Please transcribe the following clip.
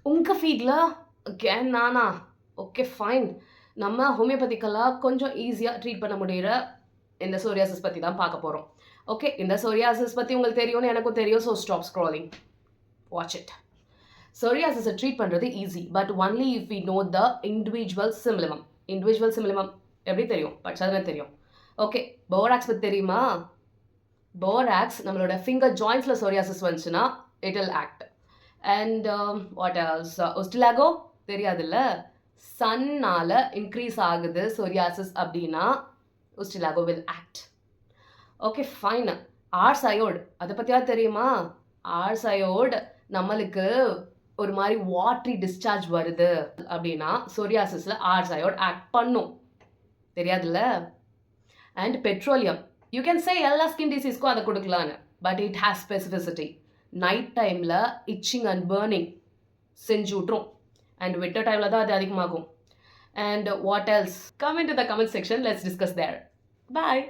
உங்கள் ஃபீல்டில் கேன் நானா? Okay fine. நம்ம ஹோமியோபதிக்கெல்லாம் கொஞ்சம் ஈஸியாக ட்ரீட் பண்ண முடிகிற இந்த சோரியாசிஸ் பற்றி தான் பார்க்க போகிறோம். ஓகே, இந்த சோரியாசிஸ் பற்றி உங்களுக்கு தெரியும்னு எனக்கும் தெரியும். So stop scrolling, watch it. சோரியாசிஸை ட்ரீட் பண்ணுறது easy, but only if we know the individual simillimum. Individual simillimum எப்படி தெரியும்? படிச்சதுமே தெரியும். ஓகே, போராக்ஸ் பற்றி தெரியுமா? போராக்ஸ் நம்மளோட ஃபிங்கர் ஜாயின்ஸில் சோரியாசிஸ் வந்துச்சுன்னா it will act. And what else? Ustilago தெரியாதுல்ல? சன்னால் இன்க்ரீஸ் ஆகுது சோரியாசிஸ் அப்படின்னா ustilago will act. Okay fine. ஆர்சயோட் அதை பற்றியாவது தெரியுமா? ஆர்சயோட் நம்மளுக்கு ஒரு மாதிரி வாட்ரி டிஸ்சார்ஜ் வருது அப்படின்னா சோரியாசிஸில் ஆர்சயோட் ஆக்ட் பண்ணும். தெரியாதுல்ல? And petroleum, you can say எல்லா ஸ்கின் டிசீஸ்க்கும் அதை கொடுக்கலான்னு, but it has specificity. Night டைமில் இச்சிங் அண்ட் பர்னிங் செஞ்சு விட்ரும், அண்ட் விட்டர் டைமில் தான் அது அதிகமாகும். And what else? Come in to the comment section, let's discuss there. Bye.